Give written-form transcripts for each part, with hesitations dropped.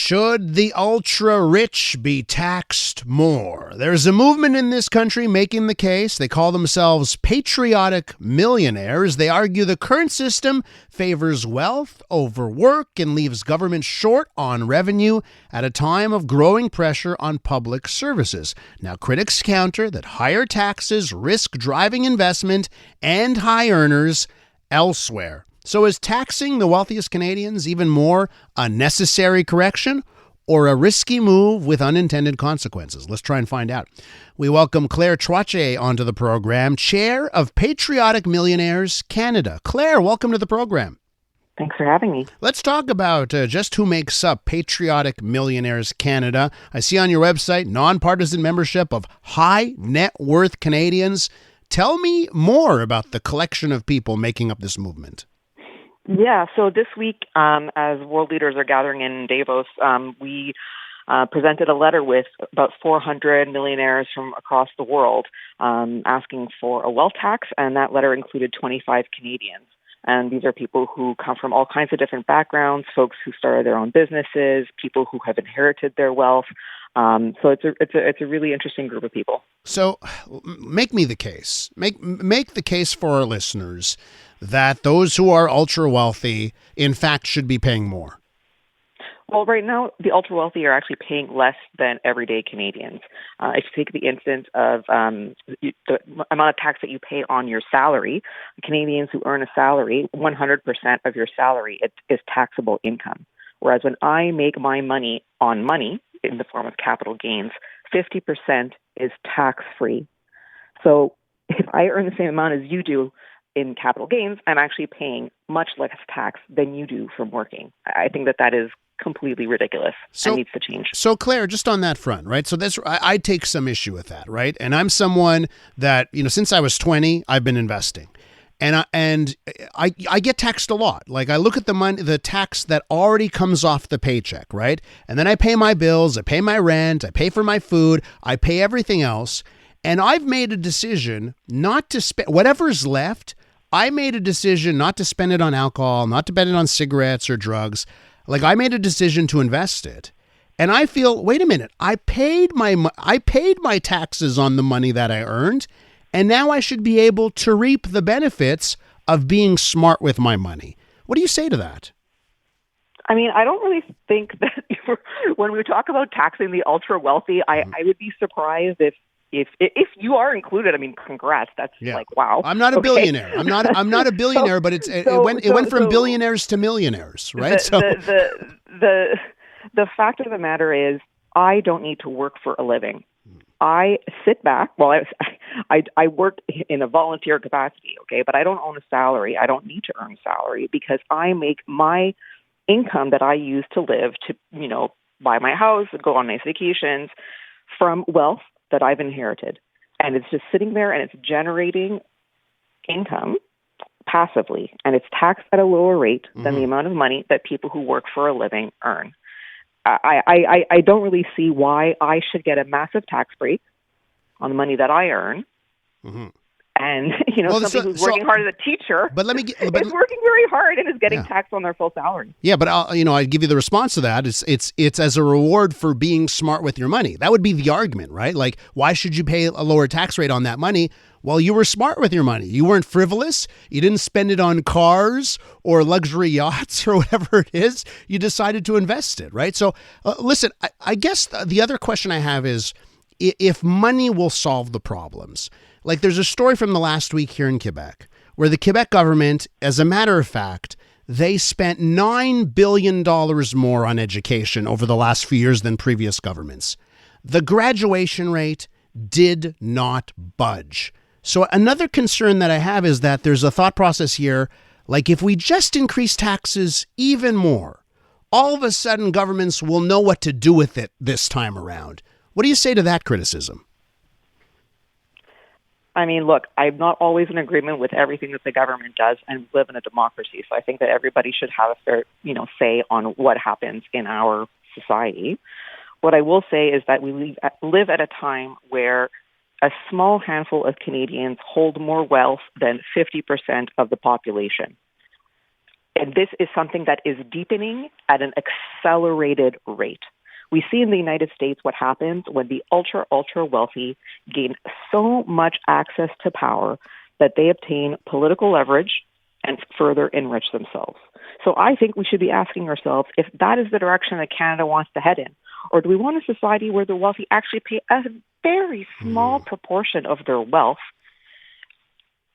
Should the ultra-rich be taxed more? There's a movement in this country making the case. They call themselves Patriotic Millionaires. They argue the current system favors wealth over work and leaves government short on revenue at a time of growing pressure on public services. Now, critics counter that higher taxes risk driving investment and high earners elsewhere. So is taxing the wealthiest Canadians even more a necessary correction or a risky move with unintended consequences? Let's try and find out. We welcome Claire Trottier onto the program, chair of Patriotic Millionaires Canada. Claire, welcome to the program. Thanks for having me. Let's talk about just who makes up Patriotic Millionaires Canada. I see on your website nonpartisan membership of high net worth Canadians. Tell me more about the collection of people making up this movement. Yeah, so this week, as world leaders are gathering in Davos, we presented a letter with about 400 millionaires from across the world asking for a wealth tax, and that letter included 25 Canadians. And these are people who come from all kinds of different backgrounds, folks who started their own businesses, people who have inherited their wealth. So it's a really interesting group of people. So make me the case. Make the case for our listeners that those who are ultra wealthy, in fact, should be paying more. Well, right now, the ultra wealthy are actually paying less than everyday Canadians. If you take the instance of the amount of tax that you pay on your salary, Canadians who earn a salary, 100% of your salary is taxable income. Whereas when I make my money on money in the form of capital gains, 50% is tax-free. So if I earn the same amount as you do in capital gains, I'm actually paying much less tax than you do from working. I think that is completely ridiculous and needs to change. So Claire, just on that front, right? So I take some issue with that, right? And I'm someone that, since I was 20, I've been investing. And I get taxed a lot. Like I look at the tax that already comes off the paycheck, right? And then I pay my bills, I pay my rent, I pay for my food, I pay everything else. And I've made a decision not to spend whatever's left. I made a decision not to spend it on alcohol, not to spend it on cigarettes or drugs. Like I made a decision to invest it. And I feel, wait a minute, I paid my taxes on the money that I earned. And now I should be able to reap the benefits of being smart with my money. What do you say to that? I mean, I don't really think that when we talk about taxing the ultra wealthy, I would be surprised if you are included. I mean, congrats. That's like, wow. I'm not a billionaire. I'm not a billionaire, but it went from billionaires to millionaires, right? The fact of the matter is, I don't need to work for a living. I sit back. Well, I work in a volunteer capacity, okay, but I don't own a salary. I don't need to earn a salary because I make my income that I use to live to, buy my house, go on nice vacations from wealth that I've inherited. And it's just sitting there and it's generating income passively. And it's taxed at a lower rate than the amount of money that people who work for a living earn. I don't really see why I should get a massive tax break on the money that I earn. Mm-hmm. And, somebody who's working hard as a teacher is working very hard and is getting taxed on their full salary. Yeah, but I'd give you the response to that. It's as a reward for being smart with your money. That would be the argument, right? Like, why should you pay a lower tax rate on that money? Well, you were smart with your money. You weren't frivolous. You didn't spend it on cars or luxury yachts or whatever it is. You decided to invest it, right? So, listen, I guess the other question I have is if money will solve the problems. Like there's a story from the last week here in Quebec where the Quebec government, as a matter of fact, they spent $9 billion more on education over the last few years than previous governments. The graduation rate did not budge. So another concern that I have is that there's a thought process here, like if we just increase taxes even more, all of a sudden governments will know what to do with it this time around. What do you say to that criticism? I mean, look, I'm not always in agreement with everything that the government does, and we live in a democracy. So I think that everybody should have a fair, say on what happens in our society. What I will say is that we live at a time where a small handful of Canadians hold more wealth than 50% of the population. And this is something that is deepening at an accelerated rate. We see in the United States what happens when the ultra wealthy gain so much access to power that they obtain political leverage and further enrich themselves. So I think we should be asking ourselves if that is the direction that Canada wants to head in, or do we want a society where the wealthy actually pay a very small proportion of their wealth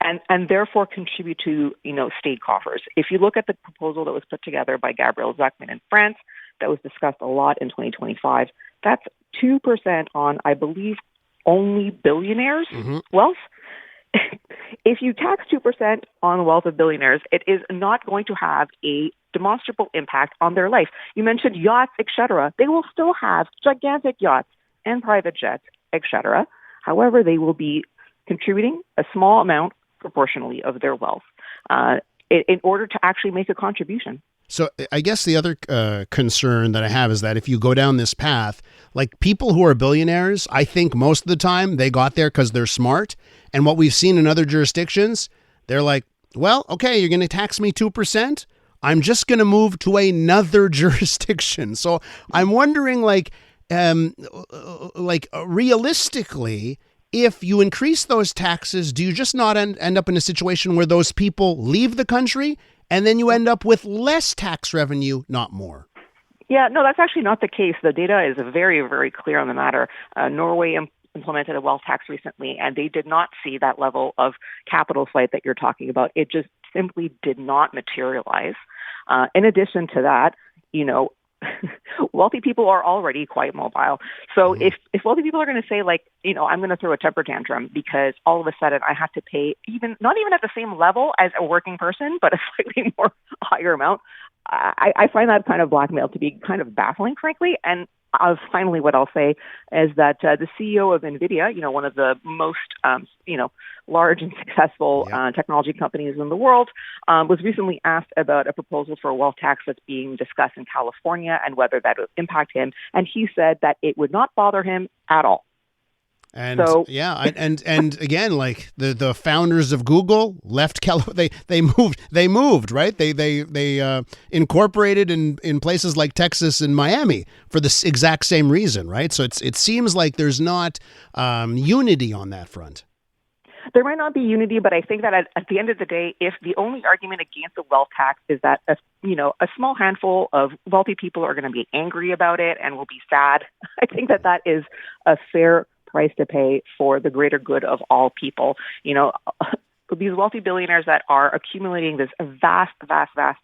and therefore contribute to, state coffers. If you look at the proposal that was put together by Gabriel Zucman in France, that was discussed a lot in 2025, that's 2% on, I believe, only billionaires' wealth. If you tax 2% on the wealth of billionaires, it is not going to have a demonstrable impact on their life. You mentioned yachts, etc. They will still have gigantic yachts and private jets, etc. However, they will be contributing a small amount proportionally of their wealth in order to actually make a contribution. So I guess the other concern that I have is that if you go down this path, like people who are billionaires, I think most of the time they got there because they're smart. And what we've seen in other jurisdictions, they're like, well, okay, you're going to tax me 2%. I'm just going to move to another jurisdiction. So I'm wondering, realistically, if you increase those taxes, do you just not end up in a situation where those people leave the country and then you end up with less tax revenue, not more? Yeah, no, that's actually not the case. The data is very, very clear on the matter. Norway implemented a wealth tax recently, and they did not see that level of capital flight that you're talking about. It just simply did not materialize. In addition to that, wealthy people are already quite mobile. So if wealthy people are going to say, I'm going to throw a temper tantrum because all of a sudden I have to pay not even at the same level as a working person, but a slightly more higher amount, I find that kind of blackmail to be kind of baffling, frankly. And finally, what I'll say is that the CEO of NVIDIA, one of the most, large and successful technology companies in the world, was recently asked about a proposal for a wealth tax that's being discussed in California and whether that would impact him. And he said that it would not bother him at all. And and again, like the founders of Google left they moved, right? They incorporated in places like Texas and Miami for the exact same reason, right? So it seems like there's not unity on that front. There might not be unity, but I think that at the end of the day, if the only argument against the wealth tax is that a small handful of wealthy people are going to be angry about it and will be sad, I think that is a fair price to pay for the greater good of all people. These wealthy billionaires that are accumulating this vast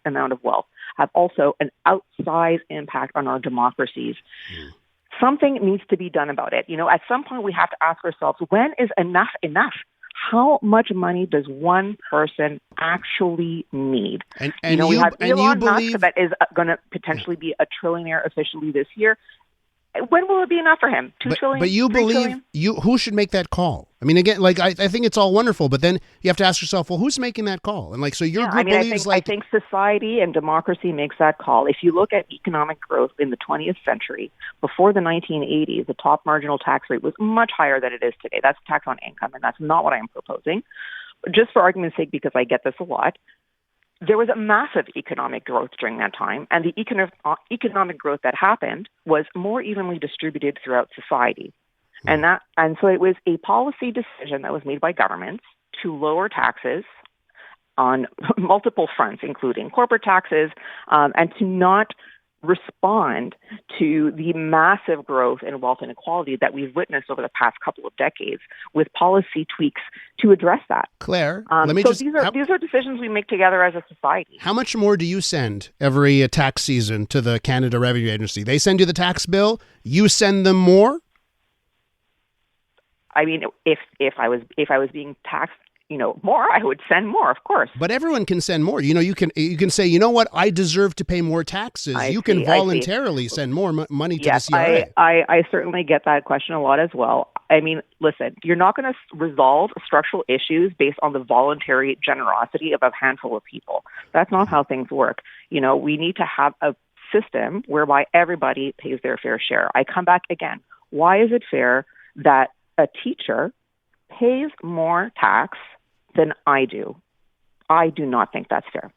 amount of wealth have also an outsized impact on our democracies. Something needs to be done about it. At some point we have to ask ourselves, when is enough enough? How much money does one person actually need? We have Elon Musk that is going to potentially be a trillionaire officially this year. When will it be enough for him? $2 trillion? But you believe who should make that call? I mean, again, I think it's all wonderful, but then you have to ask yourself, well, who's making that call? And so your group believes I think society and democracy makes that call. If you look at economic growth in the 20th century, before the 1980s, the top marginal tax rate was much higher than it is today. That's tax on income, and that's not what I'm proposing. Just for argument's sake, because I get this a lot, there was a massive economic growth during that time, and the economic growth that happened was more evenly distributed throughout society. And so it was a policy decision that was made by governments to lower taxes on multiple fronts, including corporate taxes, and to not respond to the massive growth in wealth inequality that we've witnessed over the past couple of decades with policy tweaks to address that. Claire, these are decisions we make together as a society. How much more do you send every tax season to the Canada Revenue Agency? They send you the tax bill, you send them more? I mean, if I was being taxed more, I would send more, of course. But everyone can send more. You can say, you know what, I deserve to pay more taxes. You can voluntarily send more money to the CRA. I certainly get that question a lot as well. I mean, listen, you're not going to resolve structural issues based on the voluntary generosity of a handful of people. That's not how things work. We need to have a system whereby everybody pays their fair share. I come back again. Why is it fair that a teacher pays more tax than I do? I do not think that's fair.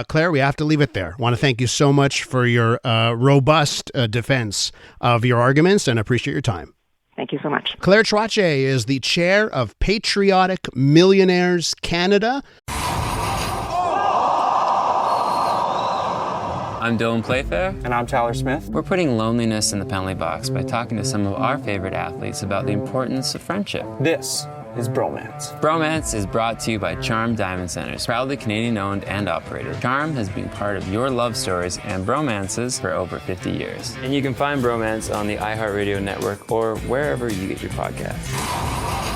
Claire, we have to leave it there. I want to thank you so much for your robust defense of your arguments and appreciate your time. Thank you so much. Claire Trottier is the chair of Patriotic Millionaires Canada. I'm Dylan Playfair. And I'm Tyler Smith. We're putting loneliness in the penalty box by talking to some of our favorite athletes about the importance of friendship. This is Bromance. Bromance is brought to you by Charm Diamond Centers, proudly Canadian-owned and operated. Charm has been part of your love stories and bromances for over 50 years. And you can find Bromance on the iHeartRadio network or wherever you get your podcasts.